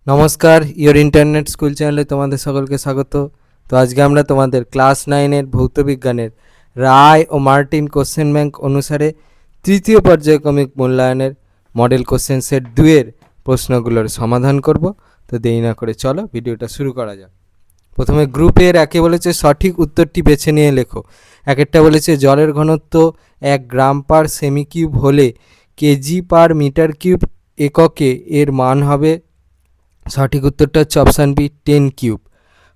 নমস্কার, your internet school চ্যানেলে তোমাদের সকলকে স্বাগত। তো আজকে আমরা তোমাদের ক্লাস 9-এর ভৌতবিজ্ঞানের রায় ও মার্টিন কোশ্চেন ব্যাংক অনুসারে তৃতীয় পর্যায়ক্রমিক মূল্যায়নের মডেল কোশ্চেন সেট 2-এর প্রশ্নগুলোর সমাধান করব। তো দেরি না করে চলো ভিডিওটা শুরু করা যাক। প্রথমে গ্রুপের একে বলেছে সঠিক উত্তরটি বেছে নিয়ে লেখো। একটা বলেছে জলের ঘনত্ব 1 গ্রাম পার সেমি কিউব হলে কেজি পার মিটার কিউব এককে এর মান হবে। সঠিক উত্তরটা হচ্ছে অপশান বি 10 কিউব।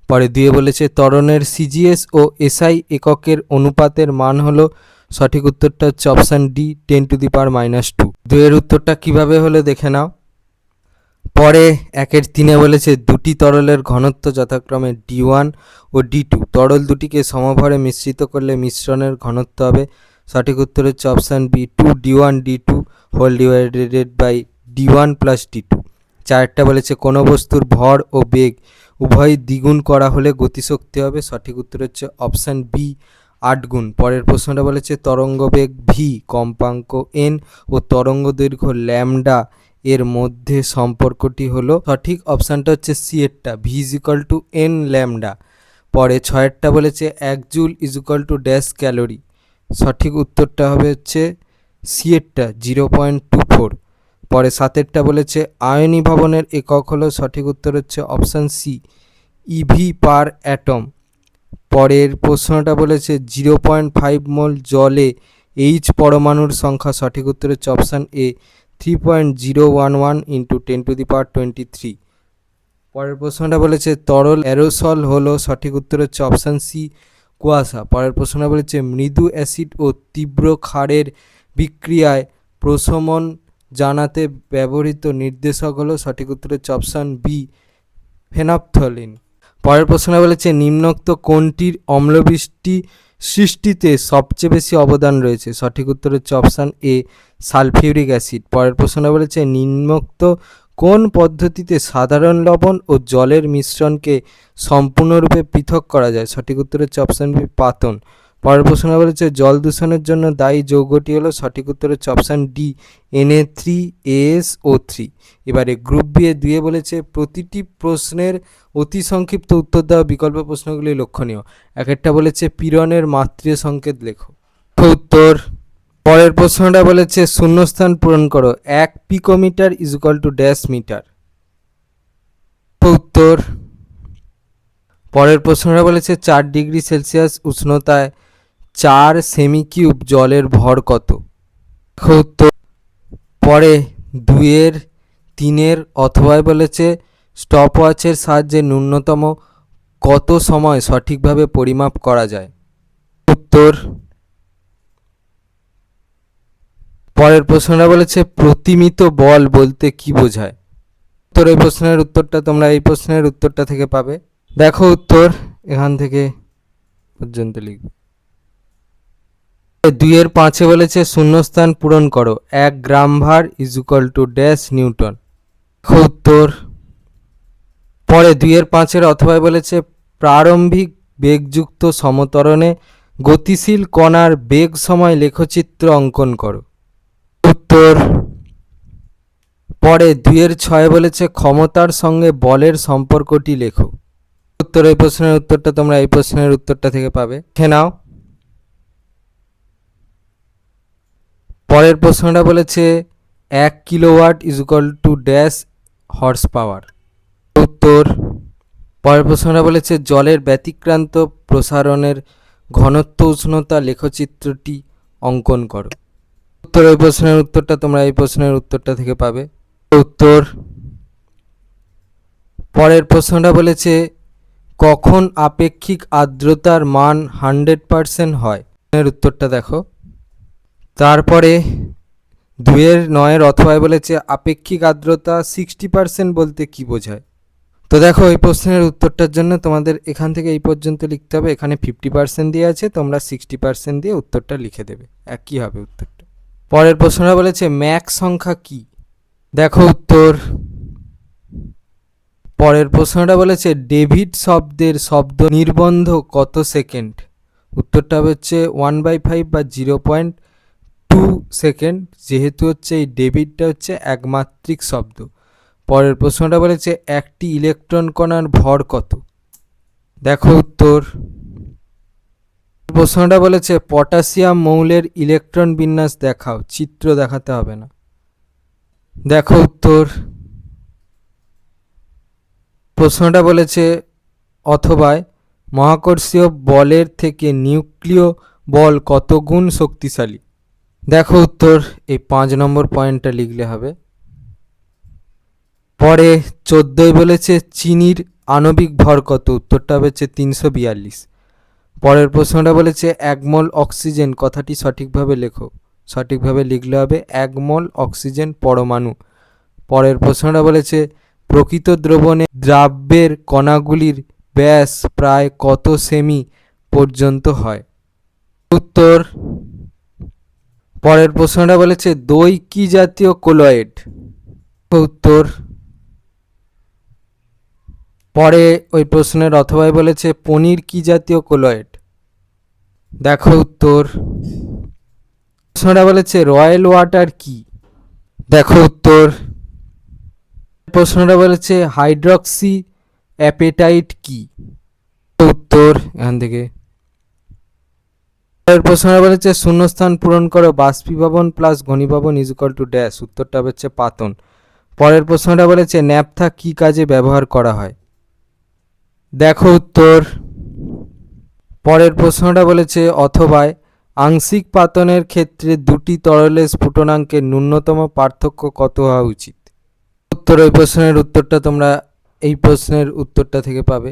পরে দিয়ে বলেছে ত্বরণের সিজিএস ও এসআই এককের অনুপাতের মান হলো। সঠিক উত্তরটা হচ্ছে অপশান ডি 10⁻²। দুইয়ের উত্তরটা কিভাবে হলো দেখে নাও। পরে 1-3 বলেছে দুটি তরলের ঘনত্ব যথাক্রমে D1 ও D2, তরল দুটিকে সমভরে মিশ্রিত করলে মিশ্রণের ঘনত্ব হবে। সঠিক উত্তর হচ্ছে option B 2D1D2 whole divided by D1 plus D2। 4টা বলেছে কোনো বস্তুর ভর ও বেগ উভয় দ্বিগুণ করা হলে গতিশক্তি হবে। সঠিক উত্তর হচ্ছে অপশান বি 8 গুণ। পরের প্রশ্নটা বলেছে তরঙ্গ বেগ ভি, কম্পাঙ্ক এন ও তরঙ্গ দৈর্ঘ্য ল্যামডা এর মধ্যে সম্পর্কটি হলো। সঠিক অপশানটা হচ্ছে সি এরটা, V is equal to N lambda. পরে 6-টা বলেছে 1 joule is equal to dash calorie. সঠিক উত্তরটা হবে হচ্ছে সি এরটা 0.24। পরে 7-টা বলেছে আয়নী ভবনের একক হলো। সঠিক উত্তর হচ্ছে অপশান সি ইভি পার অ্যাটম। পরের প্রশ্নটা বলেছে 0.5 মোল জলে এইচ পরমাণুর সংখ্যা। সঠিক উত্তর হচ্ছে অপশান এ 3.011 × 10⁻23। পরের প্রশ্নটা বলেছে তরল অ্যারোসল হলো। সঠিক উত্তর হচ্ছে অপশান সি কুয়াশা। পরের প্রশ্নটা বলেছে মৃদু অ্যাসিড ও তীব্র ক্ষারের বিক্রিয়ায় প্রশমন জানাতে ব্যবহৃত নির্দেশক হলো। সঠিক উত্তর হচ্ছে অপশান বি ফেনপথলিন। পরের প্রশ্নটা বলেছে নিম্নোক্ত কোনটির অম্লবৃষ্টি সৃষ্টিতে সবচেয়ে বেশি অবদান রয়েছে। সঠিক উত্তর হচ্ছে অপশান এ সালফিউরিক অ্যাসিড। পরের প্রশ্নটা বলেছে নিম্নোক্ত কোন পদ্ধতিতে সাধারণ লবণ ও জলের মিশ্রণকে সম্পূর্ণরূপে পৃথক করা যায়। সঠিক উত্তর হচ্ছে অপশান বি পাতন। পরের প্রশ্নটা বলেছে জল দূষণের জন্য দায়ী যৌগটি হলো। সঠিক উত্তর হচ্ছে অপশান ডি Na3ASO3। এবারে গ্রুপ বি এর 2 বলেছে প্রতিটি প্রশ্নের অতি সংক্ষিপ্ত উত্তর দেওয়া বিকল্প প্রশ্নগুলি লক্ষণীয়। একটা বলেছে পীড়নের মাত্রীয় সংকেত লেখো। উত্তর। পরের প্রশ্নটা বলেছে শূন্যস্থান পূরণ করো। 1 picometre is equal to dash metre. উত্তর। পরের প্রশ্নটা বলেছে 4 ডিগ্রি সেলসিয়াস উষ্ণতায় 4 সেমি কিউব জলের ভর কত। উত্তর। পরে 2-3 অথবা বলেছে স্টপওয়াচের সাহায্যে ন্যূনতম কত সময় সঠিকভাবে পরিমাপ করা যায়। উত্তর। পরের প্রশ্নটা বলেছে প্রতিমিত বল বলতে কি বোঝায়। উত্তর। এই প্রশ্নের উত্তরটা তোমরা এই প্রশ্নের উত্তরটা থেকে পাবে। দেখো উত্তর এখান থেকে পর্যন্ত লিখবে। 2-5 বলেছে শূন্যস্থান পূরণ করো। 1 গ্রাম ভার is equal to dash newton. উত্তর। পরে 2-5 অথবা বলেছে প্রারম্ভিক বেগযুক্ত সমতরণে গতিশীল কণার বেগ সময় লেখচিত্র অঙ্কন করো। উত্তর। পরে 2-6 বলেছে ক্ষমতার সঙ্গে বলের সম্পর্কটি লেখো। উত্তর। এই প্রশ্নের উত্তরটা তোমরা এই প্রশ্নের উত্তরটা থেকে পাবে, দেখে নাও। পরের প্রশ্নটা বলেছে 1 kilowatt is equal to dash horse power. উত্তর। পরের প্রশ্নটা বলেছে জলের ব্যতিক্রান্ত প্রসারণের ঘনত্ব উষ্ণতা লেখচিত্রটি অঙ্কন করো। উত্তর। এই প্রশ্নের উত্তরটা তোমরা এই প্রশ্নের উত্তরটা থেকে পাবে, উত্তর। পরের প্রশ্নটা বলেছে কখন আপেক্ষিক আর্দ্রতার মান 100% হয়। এর উত্তরটা দেখো। তারপরে 2-9 অথবা বলেছে আপেক্ষিক আর্দ্রতা 60% বলতে কি বোঝায়। তো দেখো এই প্রশ্নের উত্তরটার জন্য তোমাদের এখান থেকে এই পর্যন্ত লিখতে হবে। এখানে 50% দিয়ে আছে, তোমরা 60% দিয়ে উত্তরটা লিখে দেবে, একই হবে উত্তরটা। পরের প্রশ্নটা বলেছে ম্যাক সংখ্যা কি। দেখো উত্তর। পরের প্রশ্নটা বলেছে ডেভিড শব্দের শব্দ নির্বন্ধ কত সেকেন্ড। উত্তরটা হচ্ছে 1/5 বা 0.2 সেকেন্ড। যেহেতু হচ্ছে এই ডেভিডটা হচ্ছে একমাত্রিক শব্দ। পরের প্রশ্নটা বলেছে একটি ইলেকট্রন কণার ভর কত? দেখো উত্তর। প্রশ্নটা বলেছে পটাশিয়াম মৌলের ইলেকট্রন বিন্যাস দেখাও, চিত্র দেখাতে হবে না। দেখো উত্তর। প্রশ্নটা বলেছে অথবা মহাকর্ষীয় বলের থেকে নিউক্লিয় বল কত গুণ শক্তিশালী? দেখো উত্তর। এই 5 নম্বর পয়েন্টটা লিখলে হবে। পরে 14 বলেছে চিনির আণবিক ভর কত? উত্তরটা হচ্ছে 342। পরের প্রশ্নটা বলেছে এক মোল অক্সিজেন কথাটি সঠিকভাবে লেখো, সঠিকভাবে লিখলে হবে এক মোল অক্সিজেন পরমাণু। পরের প্রশ্নটা বলেছে প্রকৃত দ্রাব্যের কণাগুলির ব্যাস প্রায় কত সেমি পর্যন্ত হয়? উত্তর। পরের প্রশ্নটা বলেছে দই কি জাতীয় কোলয়েড? উত্তর। পরে ওই প্রশ্নের অথবায় বলেছে পনির কি জাতীয় কোলয়েড? দেখো উত্তর। প্রশ্নটা বলেছে রয়্যাল ওয়াটার কি? দেখো উত্তর। প্রশ্নটা বলেছে হাইড্রক্সি অ্যাপেটাইট কি? উত্তর এখান থেকে। পরের প্রশ্নটা বলেছে শূন্যস্থান পূরণ করো, বাষ্পীভবন প্লাস ঘনীভবন ইজ ইকুয়াল টু ড্যাশ। উত্তরটা হচ্ছে পাতন। পরের প্রশ্নটা বলেছে ন্যাপথা কি কাজে ব্যবহার করা হয়? দেখো উত্তর। পরের প্রশ্নটা বলেছে অথবায় আংশিক পাতনের ক্ষেত্রে দুটি তরলের স্ফুটনাঙ্কের ন্যূনতম পার্থক্য কত হওয়া উচিত? উত্তর। এই প্রশ্নের উত্তরটা তোমরা এই প্রশ্নের উত্তরটা থেকে পাবে।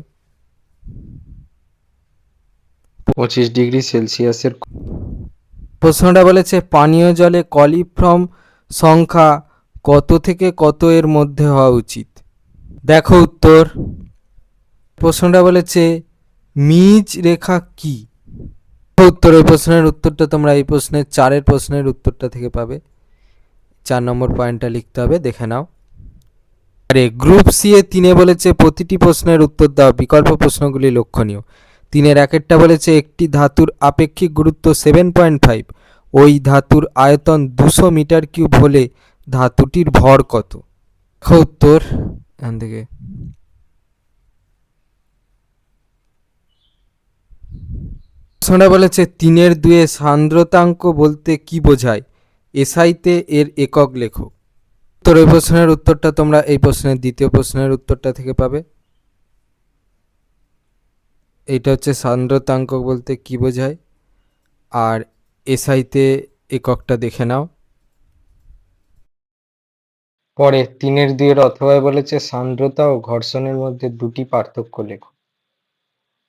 25 ডিগ্রি সেলসিয়াসের। প্রশ্নটা বলেছে পানীয় জলে কলিফর্ম সংখ্যা কত থেকে কত এর মধ্যে হওয়া উচিত? দেখো উত্তর। প্রশ্নটা বলেছে মিজ রেখা কি? উত্তর। এই প্রশ্নের উত্তরটা তোমরা এই প্রশ্নের 4 প্রশ্নের উত্তরটা থেকে পাবে। 4 নম্বর পয়েন্টটা লিখতে হবে, দেখে নাও। আরে গ্রুপ সি এ 3 বলেছে প্রতিটি প্রশ্নের উত্তর দাও, বিকল্প প্রশ্নগুলি লক্ষণীয়। 3 একেরটা বলেছে একটি ধাতুর আপেক্ষিক গুরুত্ব 7.5, ওই ধাতুর আয়তন 200 মিটার কিউব হলে ধাতুটির ভর কত? উত্তর এখান থেকে। প্রশ্নটা বলেছে 3-2 সান্দ্রতাঙ্ক বলতে কি বোঝায়? এসআইতে এর একক লেখো। উত্তর। এই প্রশ্নের উত্তরটা তোমরা এই প্রশ্নের দ্বিতীয় প্রশ্নের উত্তরটা থেকে পাবে। এইটা হচ্ছে সান্দ্রতাঙ্ক বলতে কি বোঝায়, আর এসআইতে এককটা দেখে নাও। পরে 3-2 অথবায় বলেছে সান্দ্রতা ও ঘর্ষণের মধ্যে দুটি পার্থক্য লেখো।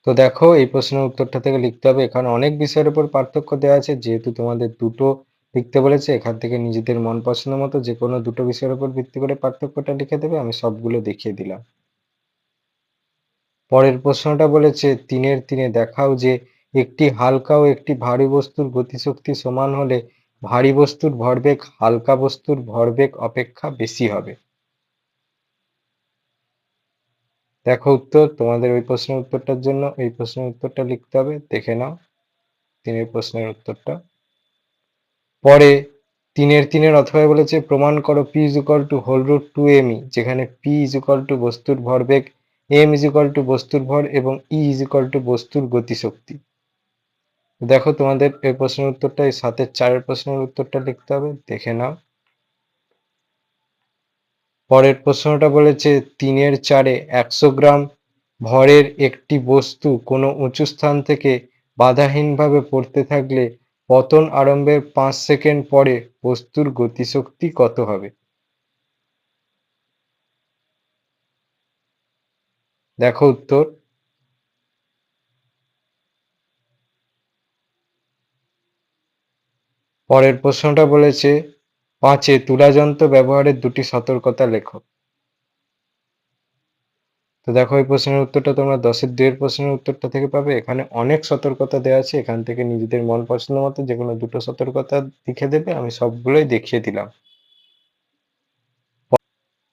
তো দেখো এই প্রশ্নের উত্তরটা থেকে লিখতে হবে। এখানে অনেক বিষয়ের উপর পার্থক্য দেওয়া আছে, যেহেতু তোমাদের দুটো লিখতে বলেছে এখান থেকে নিজেদের মন পছন্দ মতো যে কোনো দুটো বিষয়ের উপর ভিত্তি করে পার্থক্যটা লিখে দেবে। আমি সবগুলো দেখিয়ে দিলাম। পরের প্রশ্নটা বলেছে 3-3 দেখাও যে একটি হালকা ও একটি ভারী বস্তুর গতিশক্তি সমান হলে ভারী বস্তুর ভরবেগ হালকা বস্তুর ভরবেগ অপেক্ষা বেশি হবে। দেখো উত্তর। তোমাদের ওই প্রশ্নের উত্তরটার জন্য এই প্রশ্নের উত্তরটা লিখতে হবে, দেখে নাও 3 প্রশ্নের উত্তরটা। পরে 3-3 অথবায় বলেছে প্রমাণ করো P is equal to whole root 2 me, যেখানে পি ইজ ইকুয়াল টু বস্তুর ভরবেগ, এম ইজ ইকুয়াল টু বস্তুর ভর এবং ই ইজ ইকুয়াল টু বস্তুর গতিশক্তি। দেখো তোমাদের এই প্রশ্নের উত্তরটা এই 7-4 প্রশ্নের উত্তরটা লিখতে হবে, দেখে নাও। পরের প্রশ্নটা বলেছে 3-4 100 গ্রাম ভরের একটি বস্তু কোনো উঁচু স্থান থেকে বাধাহীনভাবে পড়তে থাকলে পতন আরম্ভের 5 সেকেন্ড পরে বস্তুর গতিশক্তি কত হবে? দেখো উত্তর। পরের প্রশ্নটা বলেছে 5 তুলাযন্ত্র ব্যবহারের দুটি সতর্কতা লেখো। তো দেখো এই প্রশ্নের উত্তরটা তোমরা 10-2 প্রশ্নের উত্তরটা থেকে পাবে। এখানে অনেক সতর্কতা দেওয়া আছে, এখান থেকে নিজেদের মন পছন্দ মতো যে কোনো দুটো সতর্কতা লিখে দেবে। আমি সবগুলোই দেখিয়ে দিলাম।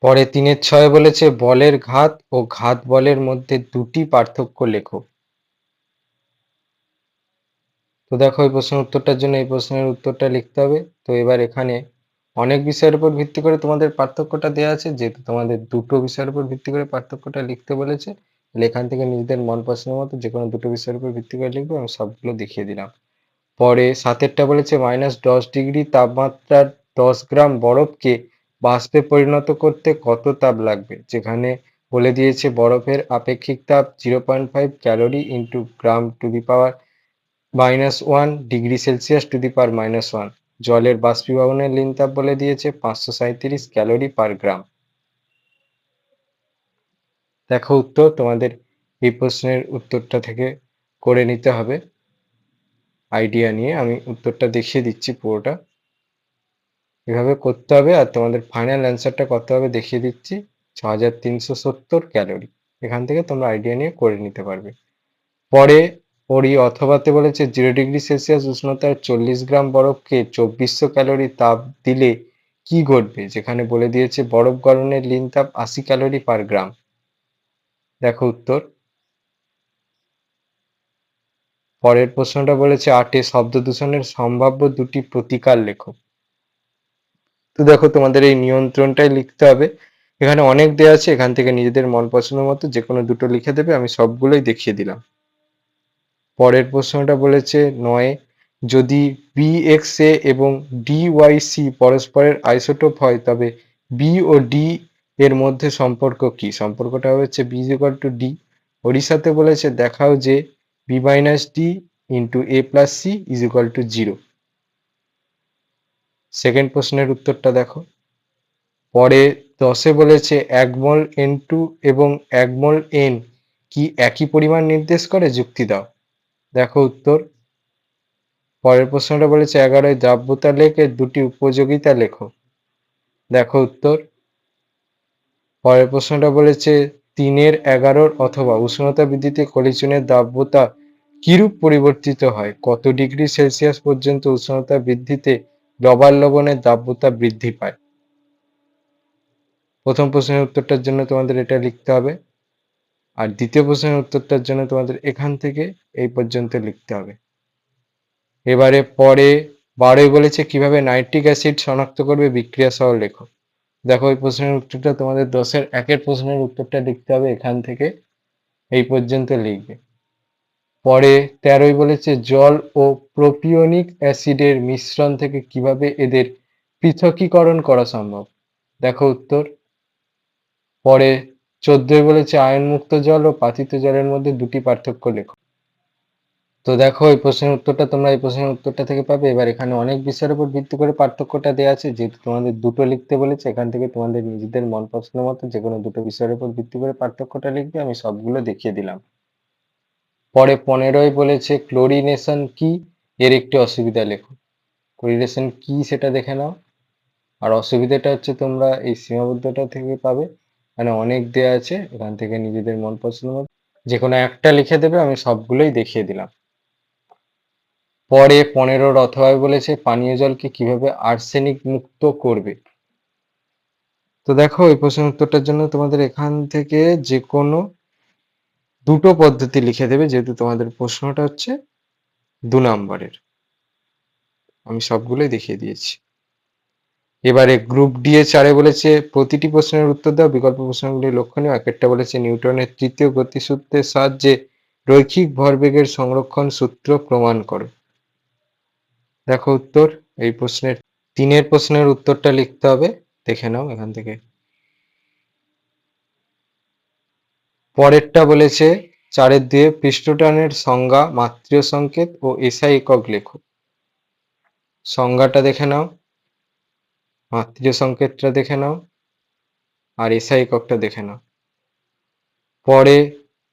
পরে 3-6 বলেছে বলের ঘাত ও ঘাত বলের মধ্যে দুটি পার্থক্য লেখো। তো দেখো এই প্রশ্নের উত্তরটার জন্য এই প্রশ্নের উত্তরটা লিখতে হবে। তো এবার এখানে অনেক বিষয়ের উপর ভিত্তি করে তোমাদের পার্থক্যটা দেওয়া আছে, যেহেতু তোমাদের দুটো বিষয়ের উপর ভিত্তি করে পার্থক্যটা লিখতে বলেছে, তাহলে এখান থেকে নিজেদের মন পছন্দের মতো যে কোনো দুটো বিষয়ের উপর ভিত্তি করে লিখবে। আমি সবগুলো দেখিয়ে দিলাম। পরে 7এরটা বলেছে -10 ডিগ্রি তাপমাত্রার 10 গ্রাম বরফকে বাষ্পে পরিণত করতে কত তাপ লাগবে, যেখানে বলে দিয়েছে বরফের আপেক্ষিক তাপ 0.5 calorie into gram to the power -1 degree Celsius to the power -1। জলের বাষ্পীভবনের লীন তাপ বলে দিয়েছে 537 ক্যালোরি পার গ্রাম। দেখো উত্তর, তোমাদের এই প্রশ্নের উত্তরটা থেকে করে নিতে হবে আইডিয়া নিয়ে। আমি উত্তরটা দেখিয়ে দিচ্ছি পুরোটা, এভাবে করতে হবে। আর তোমাদের ফাইনাল অ্যান্সারটা কত হবে দেখিয়ে দিচ্ছি, 6370 ক্যালোরি। এখান থেকে তোমরা আইডিয়া নিয়ে করে নিতে পারবে। পরে পরি অথবাতে বলেছে 0 ডিগ্রি সেলসিয়াস উষ্ণতায় 40 গ্রাম বরফকে 2400 ক্যালোরি তাপ দিলে কি ঘটবে, যেখানে বলে দিয়েছে বরফ গলনের লীন তাপ 80 ক্যালোরি পার গ্রাম। দেখো উত্তর। পরের প্রশ্নটা বলেছে 8 শব্দ দূষণের সম্ভাব্য দুটি প্রতিকার লেখো। তো দেখো তোমাদের এই নিয়ন্ত্রণটাই লিখতে হবে। এখানে অনেক দেওয়া আছে, এখান থেকে নিজেদের মন পছন্দের মতো যে কোনো দুটো লিখে দেবে। আমি সবগুলোই দেখিয়ে দিলাম। পরের প্রশ্নটা বলেছে 9, যদি BXA এবং DYC পরস্পরের আইসোটোপ হয় তবে B ও D এর মধ্যে সম্পর্ক কি? সম্পর্কটা হচ্ছে B = D। ওড়িশাতে বলেছে দেখাও যে B - D × A + C = 0। Second প্রশ্নের উত্তরটা দেখো। পরে 10 বলেছে 1 মোল N2 এবং 1 মোল N কি একই পরিমাণ নির্দেশ করে, যুক্তি দাও। দেখো উত্তর। পরের প্রশ্নটা বলেছে 11 দ্রাব্যতা লেখের দুটি উপযোগিতা লেখো। দেখো উত্তর। পরের প্রশ্নটা বলেছে 3-11 অথবা উষ্ণতা বৃদ্ধিতে কলিচুনের দ্রাব্যতা কিরূপ পরিবর্তিত হয়, কত ডিগ্রি সেলসিয়াস পর্যন্ত উষ্ণতা বৃদ্ধিতে গ্লোবাল লবণের দ্রাব্যতা বৃদ্ধি পায়। প্রথম প্রশ্নের উত্তরটার জন্য তোমাদের এটা লিখতে হবে, আর দ্বিতীয় প্রশ্নের উত্তরটার জন্য তোমাদের এখান থেকে এই পর্যন্ত লিখতে হবে। এবারে পরে 12 বলেছে কিভাবে নাইট্রিক অ্যাসিড শনাক্ত করবে, বিক্রিয়া সহ লেখো। দেখো এই প্রশ্নের উত্তরটা তোমাদের 10-এর 1-এর প্রশ্নের উত্তরটা লিখতে হবে, এখান থেকে এই পর্যন্ত লিখবে। পরে 13 বলেছে জল ও প্রোপিওনিক অ্যাসিডের মিশ্রণ থেকে কিভাবে এদের পৃথকীকরণ করা সম্ভব। দেখো উত্তর। পরে 14 বলেছে আয়নমুক্ত জল ও পাতিত জলের মধ্যে দুটি পার্থক্য লেখো। তো দেখো এই প্রশ্নের উত্তরটা তোমরা এই প্রশ্নের উত্তরটা থেকে পাবে। এবার এখানে অনেক বিষয়ের উপর ভিত্তি করে পার্থক্যটা দেওয়া আছে, যেহেতু তোমাদের দুটো লিখতে বলেছে, এখান থেকে তোমাদের নিজেদের মন পছন্দের মতো যে কোনো দুটো বিষয়ের উপর ভিত্তি করে পার্থক্যটা লিখবে। আমি সবগুলো দেখিয়ে দিলাম। পরে 15 বলেছে ক্লোরিনেশন কি, এর একটি অসুবিধা লেখো। ক্লোরিনেশন কি সেটা দেখে নাও। আর অসুবিধাটা হচ্ছে তোমরা এই সীমাবদ্ধতা থেকে পাবে, মানে অনেক দেয়া আছে, এখান থেকে নিজেদের মন পছন্দ মতো যে কোনো একটা লিখে দেবে। আমি সবগুলোই দেখিয়ে দিলাম। পরে 15 অথবা বলেছে পানীয় জলকে কিভাবে আর্সেনিক মুক্ত করবে। তো দেখো এই প্রশ্নের উত্তরটার জন্য তোমাদের এখান থেকে যে কোনো দুটো পদ্ধতি লিখে দেবে, যেহেতু তোমাদের প্রশ্নটা হচ্ছে 2 নম্বরের। আমি সবগুলোই দেখিয়ে দিয়েছি। এবারে গ্রুপ ডি এ 4 বলেছে প্রতিটি প্রশ্নের উত্তর দাও, বিকল্প প্রশ্নগুলি লক্ষণীয়। একটা বলেছে নিউটনের তৃতীয় গতিসূত্রের সাহায্যে রৈখিক ভরবেগের সংরক্ষণ সূত্র প্রমাণ করো। দেখো উত্তর। এই প্রশ্নের 3-এর প্রশ্নের উত্তরটা লিখতে হবে, দেখে নাও এখান থেকে। পরেরটা বলেছে 4-2 পৃষ্ঠটানের সংজ্ঞা, মাত্রীয় সংকেত ও এসআই একক লেখো। সংজ্ঞাটা দেখে নাও, মাত্রীয় সংকেতটা দেখে নাও, আর এসআই এককটা দেখে নাও। পরে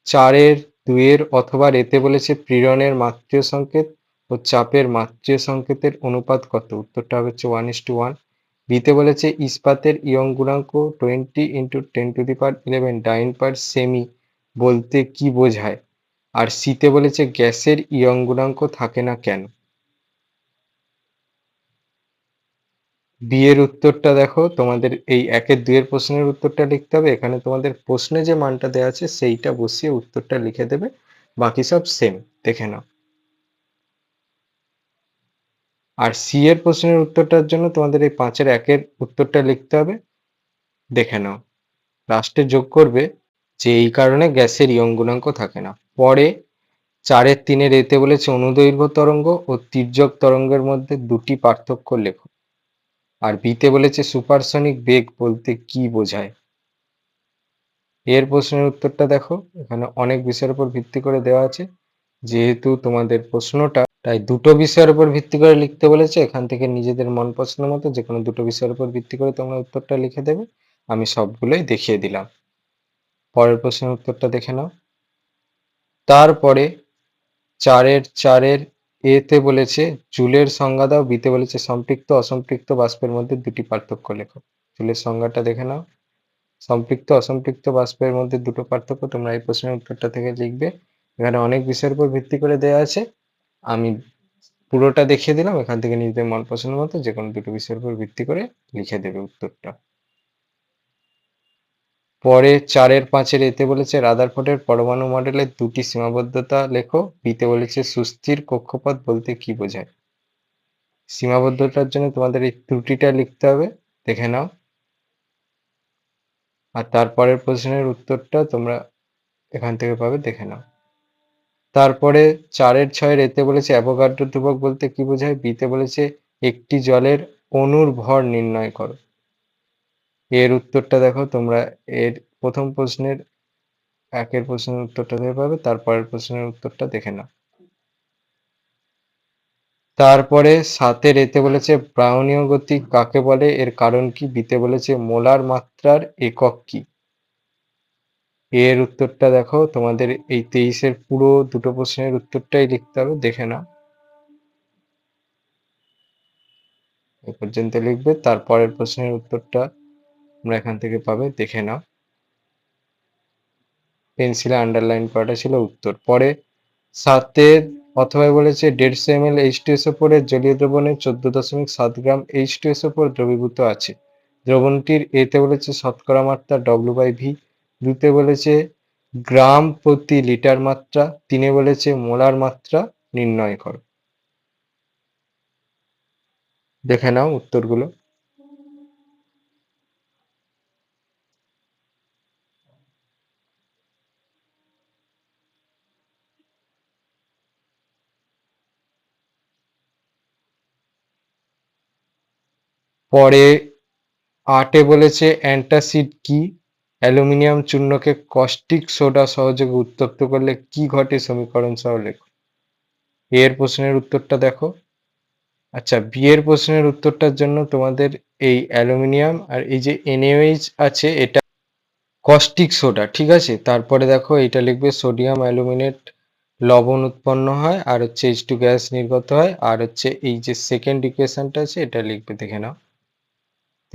4-2 অথবা এতে বলেছে পীড়নের মাত্রীয় সংকেত ও চাপের মাত্রীয় সংকেতের অনুপাত কত, উত্তরটা হচ্ছে 1:1। বিতে বলেছে ইস্পাতের ইয়ং গুণাঙ্ক 20 × 10⁻11 ডাইন পার সেমি বলতে কি বোঝায়। আর সিতে বলেছে গ্যাসের ইয়ং গুণাঙ্ক থাকে না কেন। বিয়ের উত্তরটা দেখো, তোমাদের এই 1-2 প্রশ্নের উত্তরটা লিখতে হবে। এখানে তোমাদের প্রশ্নে যে মানটা দেওয়া আছে সেইটা বসিয়ে উত্তরটা লিখে দেবে, বাকি সব সেম, দেখে নাও। আর সি এর প্রশ্নের উত্তরটার জন্য তোমাদের এই 5-এর 1-এর উত্তরটা লিখতে হবে, দেখে নাও। লাস্টে যোগ করবে যে এই কারণে গ্যাসের ইয়ং গুণাঙ্ক থাকে না। পরে 4-এর 3-এর এতে বলেছে অনুদৈর্ঘ্য তরঙ্গ ও তির্যক তরঙ্গের মধ্যে দুটি পার্থক্য লেখো। আর বিতে বলেছে সুপারসনিক বেগ বলতে কি বোঝায়। এর প্রশ্নের উত্তরটা দেখো, এখানে অনেক বিষয়ের উপর ভিত্তি করে দেওয়া আছে। যেহেতু তোমাদের প্রশ্নটা তাই দুটো বিষয়ের উপর ভিত্তি করে লিখতে বলেছে, এখান থেকে নিজেদের মন পছন্দ মতো যে কোনো দুটো বিষয়ের উপর ভিত্তি করে তোমরা উত্তরটা লিখে দেবে। আমি সবগুলোই দেখিয়ে দিলাম। পরের প্রশ্নের উত্তরটা দেখে নাও। তারপরে 4-এর এতে বলেছে জুলের সংজ্ঞা দাও, বিতে বলেছে সম্পৃক্ত অসম্পৃক্ত বাষ্পের মধ্যে দুটি পার্থক্য লেখো। জুলের সংজ্ঞাটা দেখে নাও। সম্পৃক্ত অসম্পৃক্ত বাষ্পের মধ্যে দুটো পার্থক্য তোমরা এই প্রশ্নের উত্তরটা থেকে লিখবে। এখানে অনেক বিষয়ের উপর ভিত্তি করে দেওয়া আছে, আমি পুরোটা দেখিয়ে দিলাম। এখান থেকে নিজেদের মন পছন্দ মতো যে কোনো দুটো বিষয়ের উপর ভিত্তি করে লিখে দেবে উত্তরটা। পরে 4-এর 5-এর এতে বলেছে রাদারফোর্ডের পরমাণু মডেলের দুটি সীমাবদ্ধতা লেখো, বিতে বলেছে সুস্থির কক্ষপথ বলতে কি বোঝায়। সীমাবদ্ধতার জন্য তোমাদের এই ত্রুটিটা লিখতে হবে, দেখে নাও। আর তারপরের প্রশ্নের উত্তরটা তোমরা এখান থেকে পাবে, দেখে নাও। তারপরে 4-এর 6-এর এতে বলেছে অ্যাভোগাড্রো ধ্রুবক বলতে কি বোঝায়, বিতে বলেছে একটি জলের অণুর ভর নির্ণয় করো। এর উত্তরটা দেখো তোমরা, এর প্রথম প্রশ্নের 1-এর প্রশ্নের উত্তরটা থেকে পাবে, তারপরের প্রশ্নের উত্তরটা দেখে নাও। তারপরে 7-এর এতে বলেছে ব্রাউনীয় গতি কাকে বলে, এর কারণ কি, বিতে বলেছে মোলার মাত্রার একক কি। এর উত্তরটা দেখো, তোমাদের এই 23-এর পুরো দুটো প্রশ্নের উত্তরটাই লিখতে হবে, দেখে নাও। এ পর্যন্ত লিখবে, তারপরের প্রশ্নের উত্তরটা তোমরা এখান থেকে পাবে, দেখে নাও। পেন্সিলে আন্ডারলাইন করাটা ছিল উত্তর। পরে 7-এর অথবা বলেছে 150 ml H2SO4 এর জলীয় দ্রবণে 14.7 গ্রাম H2SO4 দ্রবীভূত আছে। দ্রবণটির এতে বলেছে শতকরা মাত্রা W/V, দুতে বলেছে গ্রাম প্রতি লিটার মাত্রা, তিনে বলেছে মোলার মাত্রা নির্ণয় করো। দেখে নাও উত্তরগুলো। পরে 8-এ বলেছে অ্যান্টাসিড কি, অ্যালুমিনিয়াম চূর্ণকে কস্টিক সোডা সহযোগে উত্তপ্ত করলে কি ঘটে সমীকরণ সহ লেখো। এর প্রশ্নের উত্তরটা দেখো। আচ্ছা, বি এর প্রশ্নের উত্তরটার জন্য তোমাদের এই অ্যালুমিনিয়াম আর এই যে NaOH আছে এটা কস্টিক সোডা, ঠিক আছে। তারপরে দেখো এটা লিখবে সোডিয়াম অ্যালুমিনেট লবণ উৎপন্ন হয়, আর হচ্ছে H2 গ্যাস নির্গত হয়, আর হচ্ছে এই যে সেকেন্ড ইকুয়েশনটা আছে এটা লিখবে, দেখে নাও।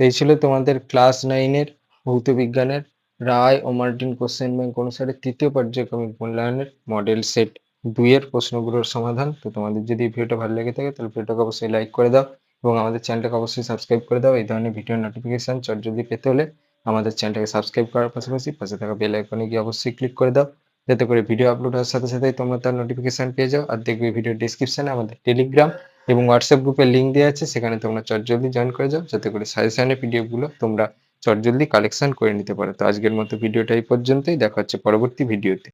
তো এই ছিল তোমাদের ক্লাস 9-এর ভৌত বিজ্ঞানের রায় ও মার্টিন কোশ্চেন ব্যাংক অনুসারে তৃতীয় পর্যায়ক্রমিক মূল্যায়নের মডেল সেট 2-এর প্রশ্নগুলোর সমাধান। তো তোমাদের যদি এই ভিডিওটা ভালো লেগে থাকে তাহলে ভিডিওটাকে অবশ্যই লাইক করে দাও এবং আমাদের চ্যানেলটাকে অবশ্যই সাবস্ক্রাইব করে দাও। এই ধরনের ভিডিও নোটিফিকেশন চটজলদি পেতে হলে আমাদের চ্যানেলটাকে সাবস্ক্রাইব করার পাশাপাশি পাশে থাকা বেল আইকনে গিয়ে অবশ্যই ক্লিক করে দাও, যাতে করে ভিডিও আপলোড হওয়ার সাথে সাথেই তোমরা তার নোটিফিকেশন পেয়ে যাও। আর দেখবে ভিডিও ডিসক্রিপশনে আমাদের টেলিগ্রাম এবং হোয়াটসঅ্যাপ গ্রুপের লিঙ্ক দেওয়া আছে, সেখানে তোমরা চটজলদি জয়েন করে যাও, যাতে করে সাজেশনের পিডিএফ গুলো তোমরা চটজলদি কালেকশন করে নিতে পারো। তো আজকের মতো ভিডিওটা এই পর্যন্তই, দেখা হচ্ছে পরবর্তী ভিডিওতে।